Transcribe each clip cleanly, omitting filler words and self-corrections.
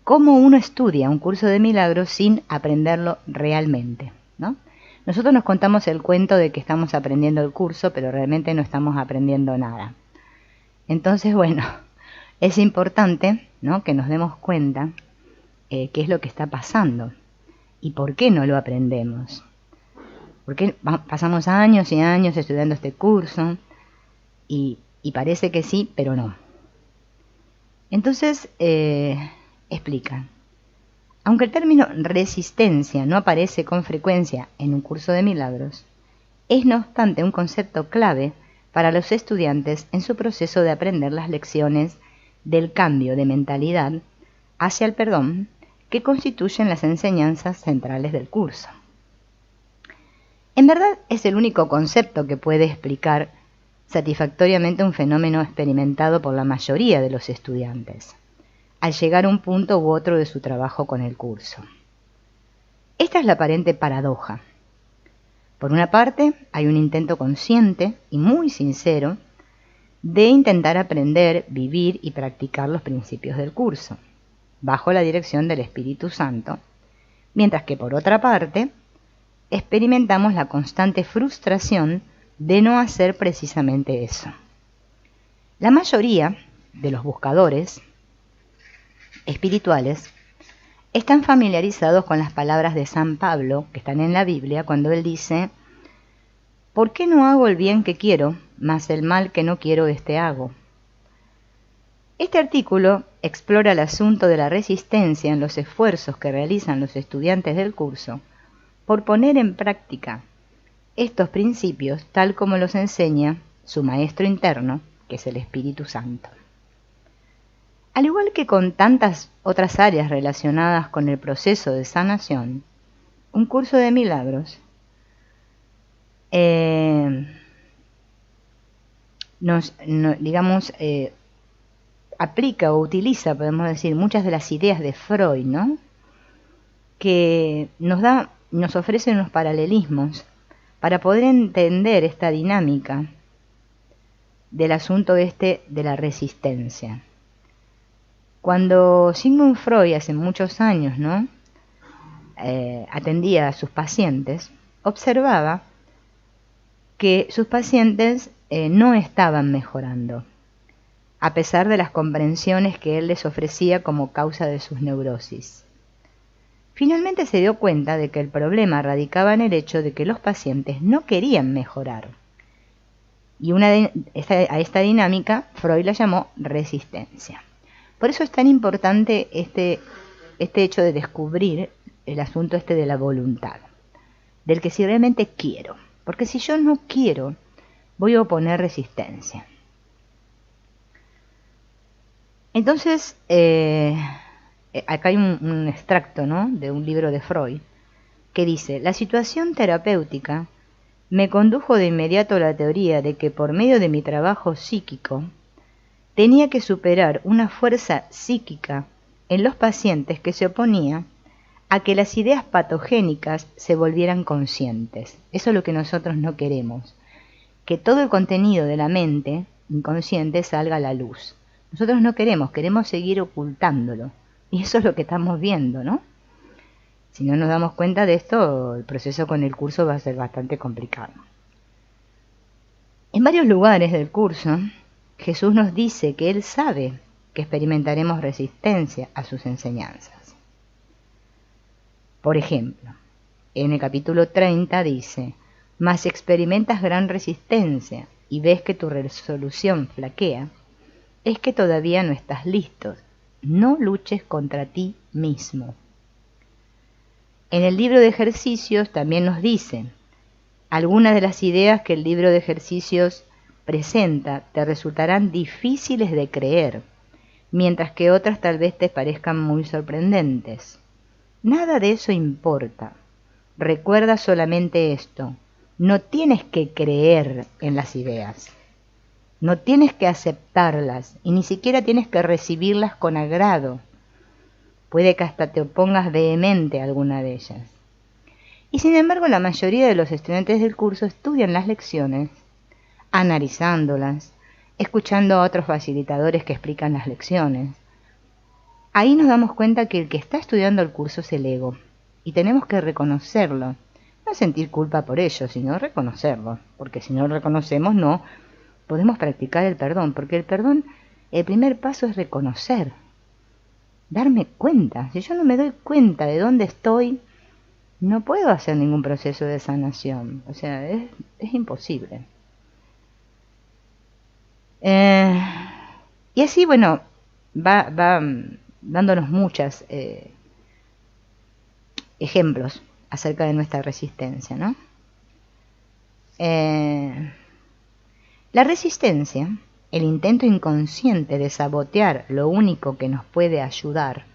cómo uno estudia un curso de milagros sin aprenderlo realmente, ¿no? Nosotros nos contamos el cuento de que estamos aprendiendo el curso, pero realmente no estamos aprendiendo nada. Entonces, bueno, es importante, ¿no?, que nos demos cuenta qué es lo que está pasando y por qué no lo aprendemos. Porque pasamos años y años estudiando este curso y parece que sí, pero no. Entonces, explica. Aunque el término resistencia no aparece con frecuencia en un curso de milagros, es no obstante un concepto clave para los estudiantes en su proceso de aprender las lecciones del cambio de mentalidad hacia el perdón que constituyen las enseñanzas centrales del curso. En verdad es el único concepto que puede explicar satisfactoriamente un fenómeno experimentado por la mayoría de los estudiantes, al llegar a un punto u otro de su trabajo con el curso. Esta es la aparente paradoja. Por una parte, hay un intento consciente y muy sincero de intentar aprender, vivir y practicar los principios del curso, bajo la dirección del Espíritu Santo, mientras que por otra parte, experimentamos la constante frustración de no hacer precisamente eso. La mayoría de los buscadores espirituales están familiarizados con las palabras de San Pablo, que están en la Biblia, cuando él dice: ¿por qué no hago el bien que quiero, mas el mal que no quiero este hago? Este artículo explora el asunto de la resistencia en los esfuerzos que realizan los estudiantes del curso por poner en práctica estos principios tal como los enseña su maestro interno, que es el Espíritu Santo. Al igual que con tantas otras áreas relacionadas con el proceso de sanación, un curso de milagros aplica o utiliza, podemos decir, muchas de las ideas de Freud, ¿no?, que nos ofrece unos paralelismos para poder entender esta dinámica del asunto de la resistencia. Cuando Sigmund Freud hace muchos años, ¿no?, atendía a sus pacientes, observaba que sus pacientes no estaban mejorando, a pesar de las comprensiones que él les ofrecía como causa de sus neurosis. Finalmente se dio cuenta de que el problema radicaba en el hecho de que los pacientes no querían mejorar. Y a esta dinámica Freud la llamó resistencia. Por eso es tan importante este hecho de descubrir el asunto de la voluntad, del que si realmente quiero. Porque si yo no quiero, voy a oponer resistencia. Entonces, acá hay un extracto, ¿no?, de un libro de Freud, que dice: la situación terapéutica me condujo de inmediato a la teoría de que por medio de mi trabajo psíquico tenía que superar una fuerza psíquica en los pacientes que se oponía a que las ideas patogénicas se volvieran conscientes. Eso es lo que nosotros no queremos, que todo el contenido de la mente inconsciente salga a la luz. Nosotros no queremos seguir ocultándolo. Y eso es lo que estamos viendo, ¿no? Si no nos damos cuenta de esto, el proceso con el curso va a ser bastante complicado. En varios lugares del curso, Jesús nos dice que Él sabe que experimentaremos resistencia a sus enseñanzas. Por ejemplo, en el capítulo 30 dice: mas experimentas gran resistencia y ves que tu resolución flaquea, es que todavía no estás listo. No luches contra ti mismo. En el libro de ejercicios también nos dicen: algunas de las ideas que el libro de ejercicios presenta te resultarán difíciles de creer, mientras que otras tal vez te parezcan muy sorprendentes. Nada de eso importa. Recuerda solamente esto: no tienes que creer en las ideas. No tienes que aceptarlas y ni siquiera tienes que recibirlas con agrado. Puede que hasta te opongas vehemente a alguna de ellas. Y sin embargo, la mayoría de los estudiantes del curso estudian las lecciones, analizándolas, escuchando a otros facilitadores que explican las lecciones, ahí nos damos cuenta que el que está estudiando el curso es el ego, y tenemos que reconocerlo. No sentir culpa por ello, sino reconocerlo, porque si no lo reconocemos no podemos practicar el perdón, porque el perdón, el primer paso es reconocer, darme cuenta. Si yo no me doy cuenta de dónde estoy, no puedo hacer ningún proceso de sanación, o sea, es imposible. Y así, bueno, va dándonos muchos ejemplos acerca de nuestra resistencia, ¿no? La resistencia, el intento inconsciente de sabotear lo único que nos puede ayudar,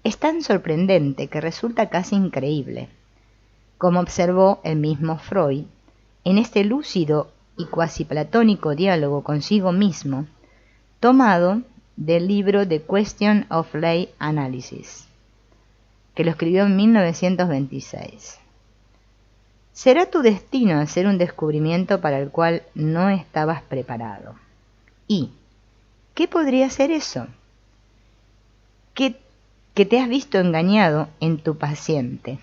es tan sorprendente que resulta casi increíble, como observó el mismo Freud en este lúcido y cuasi platónico diálogo consigo mismo, tomado del libro The Question of Lay Analysis, que lo escribió en 1926. Será tu destino hacer un descubrimiento para el cual no estabas preparado. ¿Y qué podría ser eso? Que te has visto engañado en tu paciente,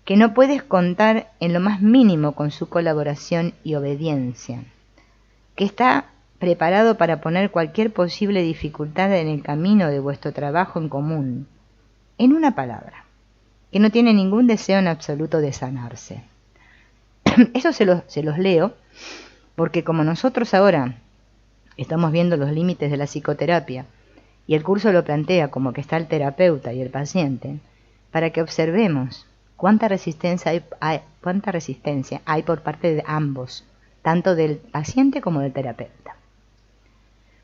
que no puedes contar en lo más mínimo con su colaboración y obediencia, que está preparado para poner cualquier posible dificultad en el camino de vuestro trabajo en común. En una palabra, que no tiene ningún deseo en absoluto de sanarse. Eso se los leo porque como nosotros ahora estamos viendo los límites de la psicoterapia y el curso lo plantea como que está el terapeuta y el paciente, para que observemos cuánta resistencia hay por parte de ambos, tanto del paciente como del terapeuta.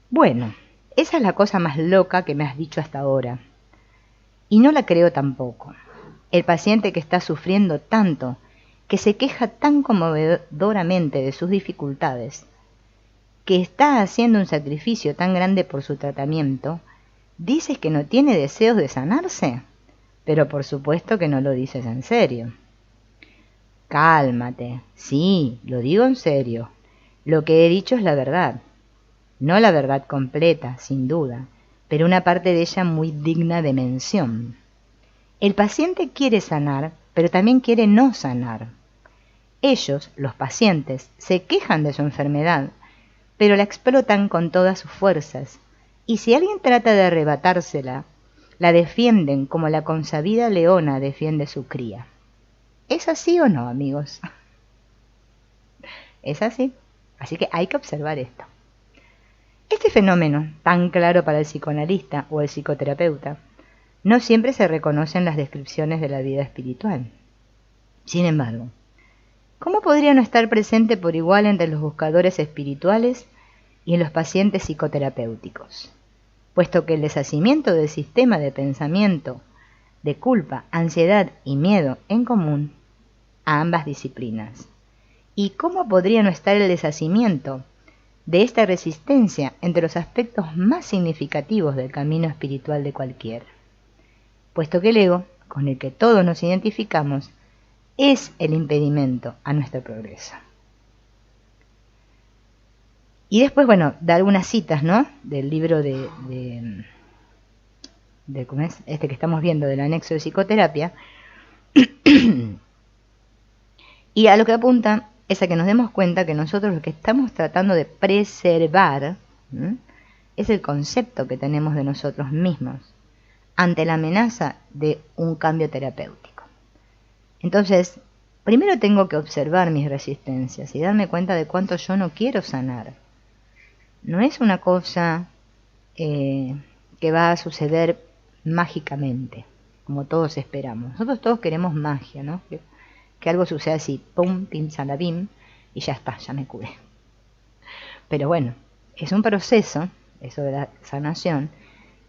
Bueno, esa es la cosa más loca que me has dicho hasta ahora. Y no la creo tampoco. El paciente que está sufriendo tanto, que se queja tan conmovedoramente de sus dificultades, que está haciendo un sacrificio tan grande por su tratamiento, ¿dices que no tiene deseos de sanarse? Pero por supuesto que no lo dices en serio. Cálmate. Sí, lo digo en serio. Lo que he dicho es la verdad. No la verdad completa, sin duda, pero una parte de ella muy digna de mención. El paciente quiere sanar, pero también quiere no sanar. Ellos, los pacientes, se quejan de su enfermedad, pero la explotan con todas sus fuerzas, y si alguien trata de arrebatársela, la defienden como la consabida leona defiende su cría. ¿Es así o no, amigos? Es así. Así que hay que observar esto. Este fenómeno, tan claro para el psicoanalista o el psicoterapeuta, no siempre se reconoce en las descripciones de la vida espiritual. Sin embargo, ¿cómo podría no estar presente por igual entre los buscadores espirituales y en los pacientes psicoterapéuticos? Puesto que el deshacimiento del sistema de pensamiento, de culpa, ansiedad y miedo en común a ambas disciplinas. ¿Y cómo podría no estar el deshacimiento de esta resistencia entre los aspectos más significativos del camino espiritual de cualquiera? Puesto que el ego, con el que todos nos identificamos, es el impedimento a nuestro progreso. Y después, bueno, dar unas citas, ¿no? Del libro de ¿cómo es? Este que estamos viendo, del anexo de psicoterapia. Y a lo que apunta es a que nos demos cuenta que nosotros lo que estamos tratando de preservar es el concepto que tenemos de nosotros mismos ante la amenaza de un cambio terapéutico. Entonces, primero tengo que observar mis resistencias y darme cuenta de cuánto yo no quiero sanar. No es una cosa que va a suceder mágicamente, como todos esperamos. Nosotros todos queremos magia, ¿no? Que algo suceda así, pum, pim, salabim, y ya está, ya me curé. Pero bueno, es un proceso, eso de la sanación,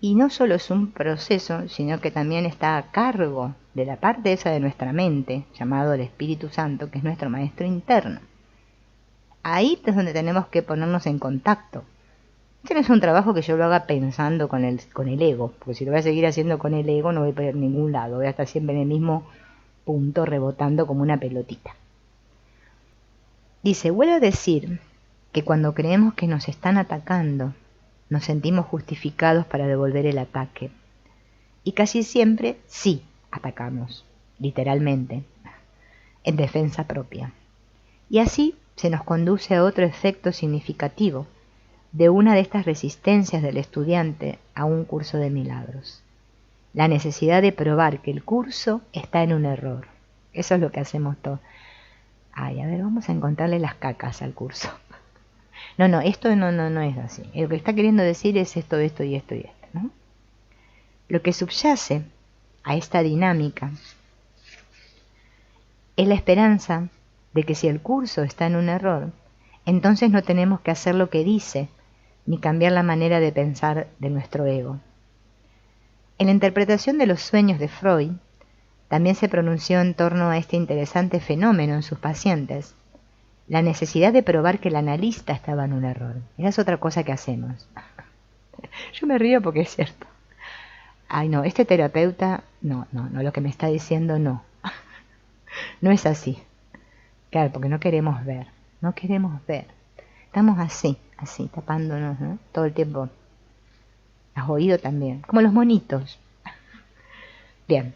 y no solo es un proceso, sino que también está a cargo de la parte esa de nuestra mente, llamado el Espíritu Santo, que es nuestro maestro interno. Ahí es donde tenemos que ponernos en contacto. Este no es un trabajo que yo lo haga pensando con el ego, porque si lo voy a seguir haciendo con el ego no voy a ir a ningún lado, voy a estar siempre en el mismo punto rebotando como una pelotita. Dice, vuelvo a decir que cuando creemos que nos están atacando, nos sentimos justificados para devolver el ataque. Y casi siempre sí atacamos, literalmente, en defensa propia. Y así se nos conduce a otro efecto significativo de una de estas resistencias del estudiante a un curso de milagros. La necesidad de probar que el curso está en un error. Eso es lo que hacemos todos. Ay, a ver, vamos a encontrarle las cacas al curso. No, esto no es así. Lo que está queriendo decir es esto y esto, ¿no? Lo que subyace a esta dinámica es la esperanza de que si el curso está en un error, entonces no tenemos que hacer lo que dice, ni cambiar la manera de pensar de nuestro ego. En la interpretación de los sueños de Freud, también se pronunció en torno a este interesante fenómeno en sus pacientes, la necesidad de probar que el analista estaba en un error. Esa es otra cosa que hacemos. Yo me río porque es cierto. Ay, no, este terapeuta, no, lo que me está diciendo no. No es así. Claro, porque no queremos ver. Estamos así, tapándonos, ¿no? Todo el tiempo. Has oído también, como los monitos. Bien.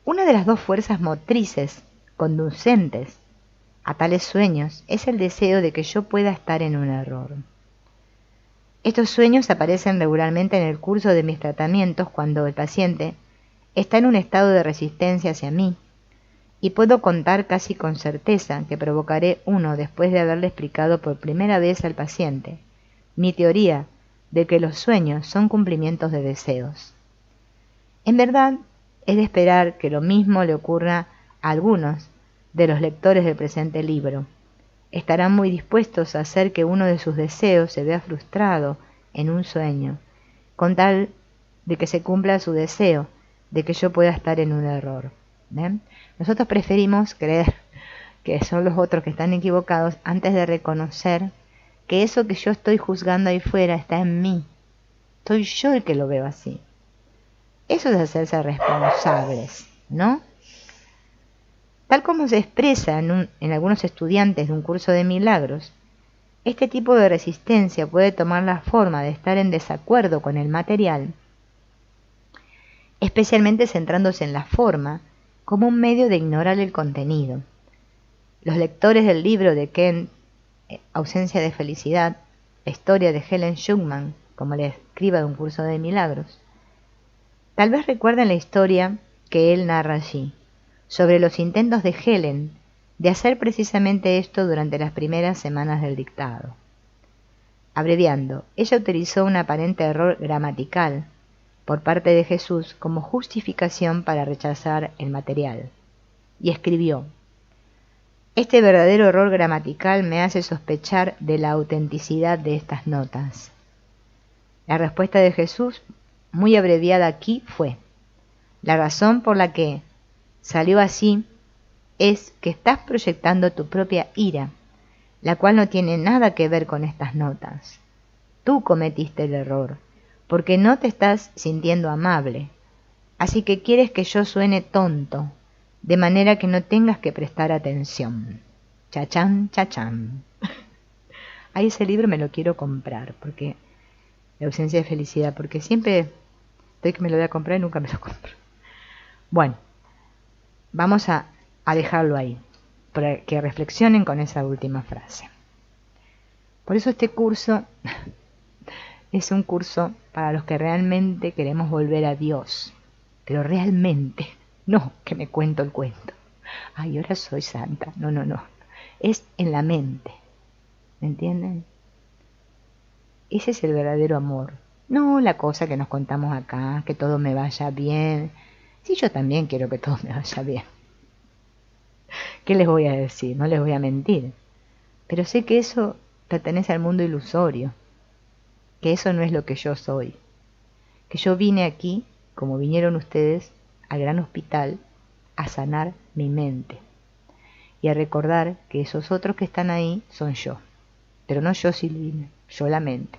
Una de las dos fuerzas motrices conducentes a tales sueños es el deseo de que yo pueda estar en un error. Estos sueños aparecen regularmente en el curso de mis tratamientos cuando el paciente está en un estado de resistencia hacia mí, y puedo contar casi con certeza que provocaré uno después de haberle explicado por primera vez al paciente mi teoría de que los sueños son cumplimientos de deseos. En verdad, es de esperar que lo mismo le ocurra a algunos de los lectores del presente libro. Estarán muy dispuestos a hacer que uno de sus deseos se vea frustrado en un sueño, con tal de que se cumpla su deseo de que yo pueda estar en un error. ¿Ven? Nosotros preferimos creer que son los otros que están equivocados antes de reconocer que eso que yo estoy juzgando ahí fuera está en mí. Soy yo el que lo veo así. Eso es hacerse responsables, ¿no? Tal como se expresa en algunos estudiantes de un curso de milagros, este tipo de resistencia puede tomar la forma de estar en desacuerdo con el material, especialmente centrándose en la forma como un medio de ignorar el contenido. Los lectores del libro de Kent, Ausencia de Felicidad, la historia de Helen Schumann, como la escriba de un curso de milagros, tal vez recuerden la historia que él narra allí, sobre los intentos de Helen de hacer precisamente esto durante las primeras semanas del dictado. Abreviando, ella utilizó un aparente error gramatical por parte de Jesús como justificación para rechazar el material, y escribió: «Este verdadero error gramatical me hace sospechar de la autenticidad de estas notas». La respuesta de Jesús, muy abreviada aquí, fue: «La razón por la que salió así es que estás proyectando tu propia ira, la cual no tiene nada que ver con estas notas. Tú cometiste el error, porque no te estás sintiendo amable, así que quieres que yo suene tonto, de manera que no tengas que prestar atención». Chachán, chachán. Ahí ese libro me lo quiero comprar, porque la ausencia de felicidad, porque siempre estoy que me lo voy a comprar y nunca me lo compro. Bueno, vamos a dejarlo ahí, para que reflexionen con esa última frase. Por eso este curso es un curso para los que realmente queremos volver a Dios, pero realmente, no que me cuento el cuento. Ay, ahora soy santa. No. Es en la mente. ¿Me entienden? Ese es el verdadero amor. No la cosa que nos contamos acá, que todo me vaya bien. Sí, yo también quiero que todo me vaya bien. ¿Qué les voy a decir? No les voy a mentir. Pero sé que eso pertenece al mundo ilusorio, que eso no es lo que yo soy, que yo vine aquí, como vinieron ustedes, al gran hospital, a sanar mi mente y a recordar que esos otros que están ahí son yo, pero no yo Silvina, yo la mente.